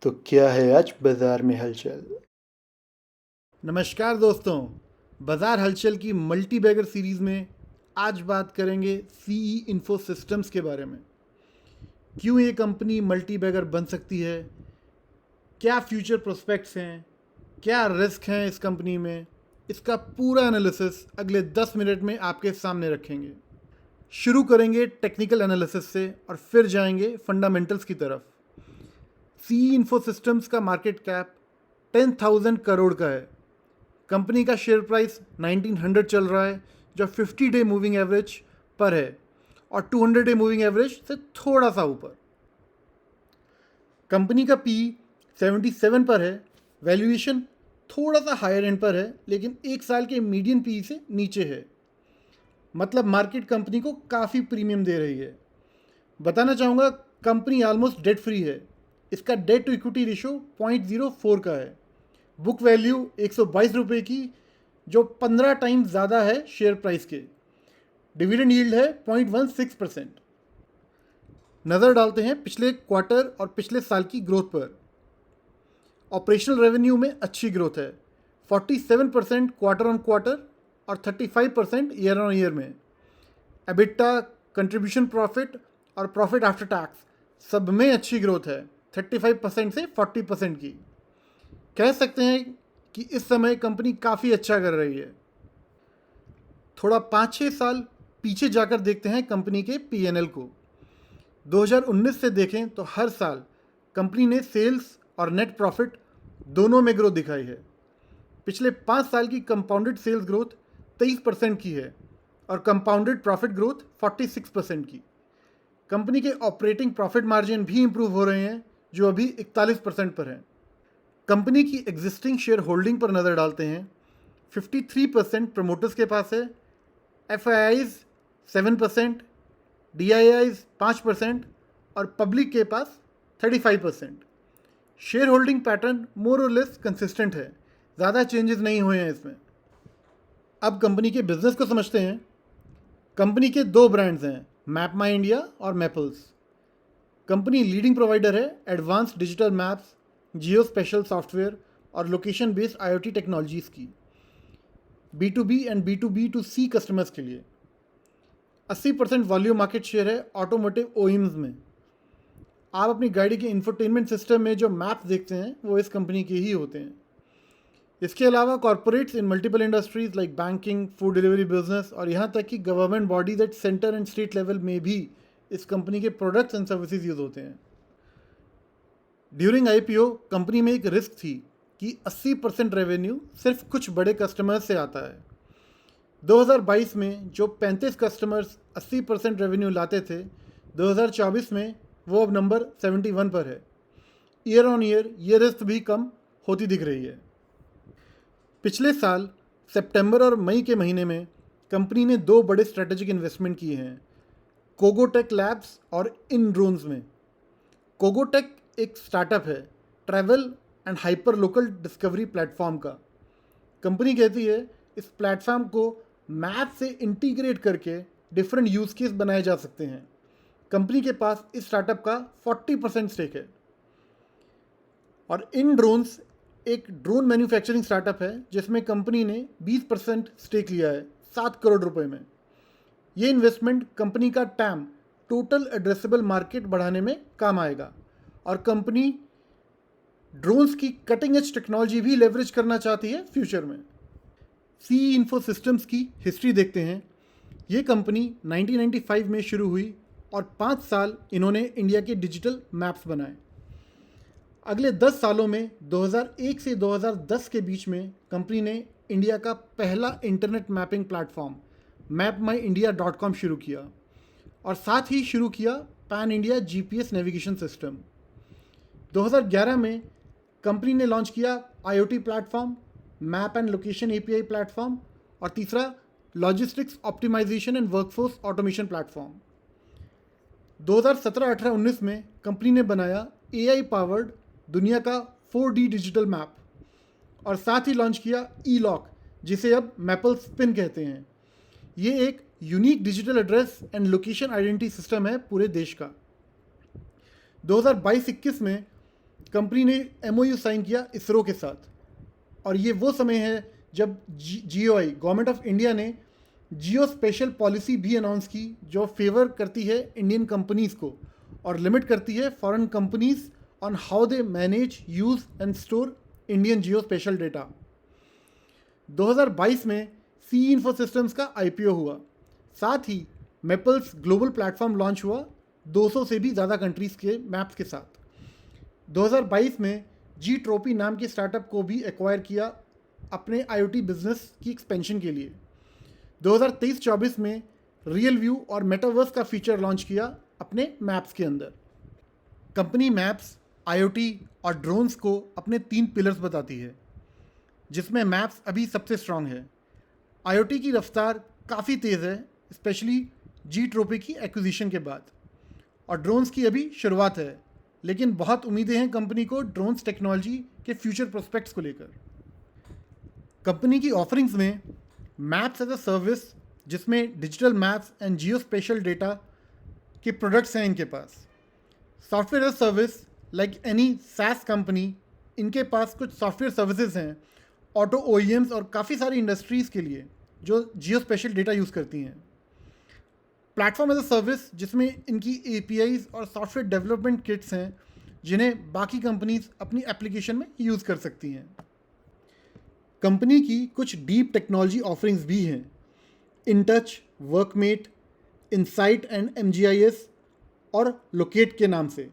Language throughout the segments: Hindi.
तो क्या है आज बाजार में हलचल। नमस्कार दोस्तों, बाजार हलचल की मल्टी बैगर सीरीज़ में आज बात करेंगे सीई इन्फो सिस्टम्स के बारे में। क्यों ये कंपनी मल्टी बैगर बन सकती है, क्या फ्यूचर प्रोस्पेक्ट्स हैं, क्या रिस्क हैं इस कंपनी में, इसका पूरा एनालिसिस अगले 10 मिनट में आपके सामने रखेंगे। शुरू करेंगे टेक्निकल एनालिसिस से और फिर जाएंगे फंडामेंटल्स की तरफ। सीई इन्फो सिस्टम्स का मार्केट कैप 10,000 करोड़ का है। कंपनी का शेयर प्राइस 1900 चल रहा है, जो 50 डे मूविंग एवरेज पर है और 200 डे मूविंग एवरेज से थोड़ा सा ऊपर। कंपनी का पी 77 पर है। वैल्यूएशन थोड़ा सा हायर एंड पर है, लेकिन एक साल के मीडियन पी से नीचे है। मतलब मार्केट कंपनी को काफ़ी प्रीमियम दे रही है। बताना चाहूँगा, कंपनी ऑलमोस्ट डेट फ्री है। इसका डेट टू इक्विटी रेशो 0.04 का है। बुक वैल्यू 122 रुपये की, जो 15 टाइम्स ज़्यादा है शेयर प्राइस के। डिविडेंड यील्ड है 0.16%। नज़र डालते हैं पिछले क्वार्टर और पिछले साल की ग्रोथ पर। ऑपरेशनल रेवेन्यू में अच्छी ग्रोथ है, 47% क्वार्टर ऑन क्वार्टर और 35% ईयर ऑन ईयर में। एबिटा, कंट्रीब्यूशन प्रॉफिट और प्रॉफिट आफ्टर टैक्स सब में अच्छी ग्रोथ है, 35% से 40% की। कह सकते हैं कि इस समय कंपनी काफ़ी अच्छा कर रही है। थोड़ा 5-6 साल पीछे जाकर देखते हैं कंपनी के पीएनएल को। 2019 से देखें तो हर साल कंपनी ने सेल्स और नेट प्रॉफिट दोनों में ग्रोथ दिखाई है। पिछले 5 साल की कंपाउंडेड सेल्स ग्रोथ 23% की है और कंपाउंडेड प्रॉफिट ग्रोथ 46% की। कंपनी के ऑपरेटिंग प्रॉफिट मार्जिन भी इंप्रूव हो रहे हैं, जो अभी 41% पर हैं। कंपनी की एग्जिस्टिंग शेयर होल्डिंग पर नज़र डालते हैं। 53% प्रमोटर्स के पास है, F I eyes 7%, D I eyes 5% और पब्लिक के पास 35%। शेयर होल्डिंग पैटर्न मोर और लेस कंसिस्टेंट है, ज़्यादा चेंजेस नहीं हुए हैं इसमें। अब कंपनी के बिजनेस को समझते हैं। कंपनी के दो ब्रांड्स हैं, मैप माई इंडिया और मैपल्स। कंपनी लीडिंग प्रोवाइडर है एडवांस डिजिटल मैप्स, जियो स्पेशल सॉफ्टवेयर और लोकेशन बेस्ड आईओटी टेक्नोलॉजीज़ की, B2B एंड B2B2C कस्टमर्स के लिए। 80% वॉल्यूम मार्केट शेयर है ऑटोमोटिव ओईम्स में। आप अपनी गाड़ी के इंफोटेनमेंट सिस्टम में जो मैप्स देखते हैं वो इस कंपनी के ही होते हैं। इसके अलावा कॉरपोरेट्स इन multiple industries like banking, food delivery business और यहाँ तक कि government bodies at centre and state level में भी इस कंपनी के प्रोडक्ट्स एंड सर्विसेज यूज होते हैं। ड्यूरिंग आईपीओ कंपनी में एक रिस्क थी कि 80% रेवेन्यू सिर्फ कुछ बड़े कस्टमर्स से आता है। 2022 में जो 35 कस्टमर्स 80% रेवेन्यू लाते थे, 2024 में वो अब नंबर 71 पर है। ईयर ऑन ईयर ये रिस्क भी कम होती दिख रही है। पिछले साल सितंबर और मई के महीने में कंपनी ने दो बड़े स्ट्रेटेजिक इन्वेस्टमेंट किए हैं, कोगोटेक लैब्स और इन ड्रोन्स में। कोगोटेक एक स्टार्टअप है travel and hyper local discovery platform का। कंपनी कहती है इस प्लेटफॉर्म को मैप से इंटीग्रेट करके डिफरेंट यूज़ केस बनाए जा सकते हैं। कंपनी के पास इस स्टार्टअप का 40% स्टेक है। और इन ड्रोन्स एक ड्रोन मैन्युफैक्चरिंग स्टार्टअप है जिसमें कंपनी ने 20% स्टेक लिया है 7 करोड़ रुपए में। ये इन्वेस्टमेंट कंपनी का टैम, टोटल एड्रेसेबल मार्केट बढ़ाने में काम आएगा और कंपनी ड्रोन्स की कटिंग एज टेक्नोलॉजी भी लेवरेज करना चाहती है फ्यूचर में। सीई इन्फो सिस्टम्स की हिस्ट्री देखते हैं। ये कंपनी 1995 में शुरू हुई और 5 साल इन्होंने इंडिया के डिजिटल मैप्स बनाए। अगले 10 सालों में 2001 से 2010 के बीच में कंपनी ने इंडिया का पहला इंटरनेट मैपिंग प्लेटफॉर्म mapmyindia.com शुरू किया और साथ ही शुरू किया pan India GPS navigation system. 2011 में कंपनी ने लॉन्च किया IoT platform, map and location API platform और तीसरा logistics optimisation and workforce automation platform. 2017-18-19 में कंपनी ने बनाया एआई पावर्ड दुनिया का 4D डिजिटल मैप और साथ ही लॉन्च किया ई लॉक, जिसे अब मैपल स्पिन कहते हैं। ये एक unique digital address and location identity system है पूरे देश का। 2022-21 में कंपनी ने MOU साइन किया इसरो के साथ, और ये वो समय है जब GOI गवर्नमेंट ऑफ इंडिया ने जियो स्पेशल पॉलिसी भी अनाउंस की, जो फेवर करती है इंडियन कंपनीज़ को और लिमिट करती है foreign companies on how they manage, use and store Indian Jio spatial data. 2022 में सी इन्फो सिस्टम्स का IPO हुआ, साथ ही मेपल्स ग्लोबल प्लेटफॉर्म लॉन्च हुआ 200 से भी ज़्यादा कंट्रीज़ के मैप्स के साथ। 2022 में जी ट्रोपी नाम के स्टार्टअप को भी एक्वायर किया अपने IoT बिजनेस की एक्सपेंशन के लिए। 2023-24 में रियल व्यू और मेटावर्स का फीचर लॉन्च किया अपने मैप्स के अंदर। कंपनी मैप्स, IoT और ड्रोन्स को अपने 3 पिलर्स बताती है, जिसमें मैप्स अभी सबसे स्ट्रांग है। IoT की रफ्तार काफ़ी तेज़ है, स्पेशली जी ट्रोपी की एक्विजिशन के बाद, और ड्रोन्स की अभी शुरुआत है, लेकिन बहुत उम्मीदें हैं कंपनी को ड्रोन्स टेक्नोलॉजी के फ्यूचर प्रोस्पेक्ट्स को लेकर। कंपनी की ऑफरिंग्स में मैप्स एज अ सर्विस, जिसमें digital maps and geo spatial data के प्रोडक्ट्स हैं इनके पास। Software as service, like any SaaS company, इनके पास कुछ सॉफ्टवेयर सर्विसेज हैं ऑटो OEMs और काफ़ी सारी इंडस्ट्रीज़ के लिए जो जियो स्पेशल डेटा यूज़ करती हैं। प्लेटफॉर्म एज अ सर्विस, जिसमें इनकी APIs और सॉफ्टवेयर डेवलपमेंट किट्स हैं, जिन्हें बाकी कंपनीज अपनी एप्लीकेशन में यूज़ कर सकती हैं। कंपनी की कुछ डीप टेक्नोलॉजी ऑफरिंग्स भी हैं, InTouch, workmate, insight and MGIS और लोकेट के नाम से।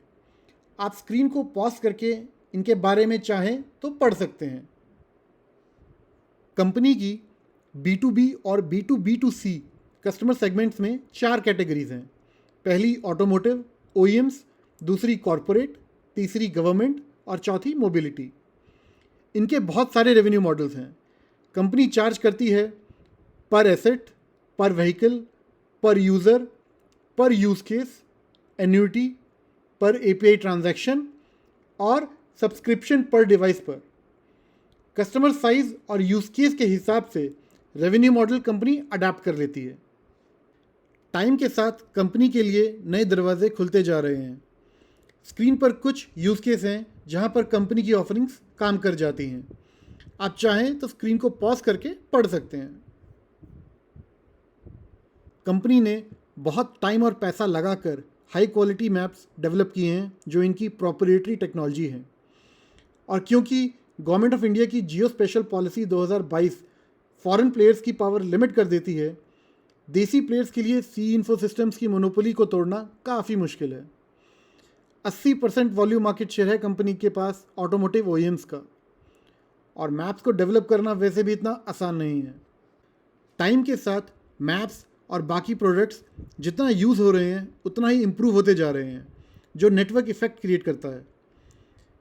आप स्क्रीन को पॉज करके इनके बारे में चाहें तो पढ़ सकते हैं। कंपनी की B2B और B2B2C कस्टमर सेगमेंट्स में 4 कैटेगरीज हैं। पहली ऑटोमोटिव OEMs, दूसरी कॉरपोरेट, तीसरी गवर्नमेंट और चौथी मोबिलिटी। इनके बहुत सारे रेवेन्यू मॉडल्स हैं। कंपनी चार्ज करती है पर एसेट, पर व्हीकल, पर यूज़र, पर यूज़ केस, एन्युटी, पर API ट्रांजैक्शन और सब्सक्रिप्शन पर डिवाइस पर। कस्टमर साइज और यूज़ केस के हिसाब से रेवेन्यू मॉडल कंपनी अडाप्ट कर लेती है। टाइम के साथ कंपनी के लिए नए दरवाजे खुलते जा रहे हैं। स्क्रीन पर कुछ यूज़ केस हैं जहां पर कंपनी की ऑफरिंग्स काम कर जाती हैं। आप चाहें तो स्क्रीन को पॉज करके पढ़ सकते हैं। कंपनी ने बहुत टाइम और पैसा लगाकर हाई क्वालिटी मैप्स डेवलप किए हैं, जो इनकी प्रोप्राइटरी टेक्नोलॉजी है। और क्योंकि गवर्नमेंट ऑफ इंडिया की जियो स्पेशल पॉलिसी 2022 फॉरेन प्लेयर्स की पावर लिमिट कर देती है, देसी प्लेयर्स के लिए सी इन्फो सिस्टम्स की मोनोपोली को तोड़ना काफ़ी मुश्किल है। 80% वॉल्यूम मार्केट शेयर है कंपनी के पास ऑटोमोटिव OEMs का, और मैप्स को डेवलप करना वैसे भी इतना आसान नहीं है। टाइम के साथ मैप्स और बाकी प्रोडक्ट्स जितना यूज़ हो रहे हैं उतना ही इम्प्रूव होते जा रहे हैं, जो नेटवर्क इफ़ेक्ट क्रिएट करता है।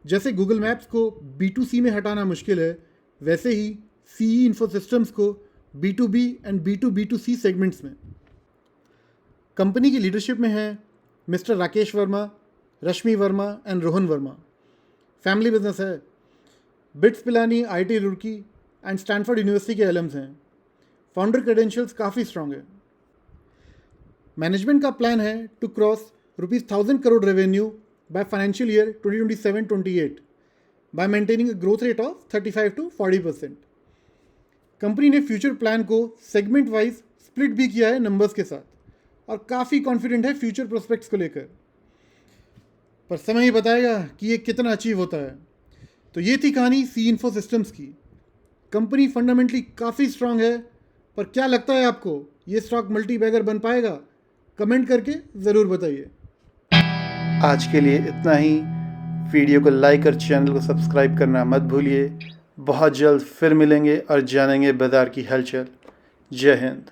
जैसे गूगल मैप्स को B2C में हटाना मुश्किल है, वैसे ही CE इन्फो सिस्टम्स को B2B एंड B2B2C सेगमेंट्स में। कंपनी की लीडरशिप में है mister Rakesh Verma, Rashmi Verma and Rohan Verma. Family business है। BITS Pilani IIT Roorkee and Stanford university के एलम्स हैं। फाउंडर क्रेडेंशियल्स काफ़ी स्ट्रांग है। मैनेजमेंट का प्लान है to cross ₹1000 crore revenue by financial year 2027-28 by maintaining a growth rate of 35 to 40%। Company ने फ्यूचर प्लान को सेगमेंट वाइज स्प्लिट भी किया है नंबर्स के साथ, और काफ़ी कॉन्फिडेंट है फ्यूचर प्रोस्पेक्ट्स को लेकर, पर समय ही बताएगा कि ये कितना अचीव होता है। तो ये थी कहानी सी इन्फो सिस्टम्स की। कंपनी फंडामेंटली काफ़ी स्ट्रांग है, पर क्या लगता है आपको ये स्टॉक मल्टी बैगर बन पाएगा? कमेंट करके ज़रूर बताइए। आज के लिए इतना ही। वीडियो को लाइक और चैनल को सब्सक्राइब करना मत भूलिए। बहुत जल्द फिर मिलेंगे और जानेंगे बाज़ार की हलचल। जय हिंद।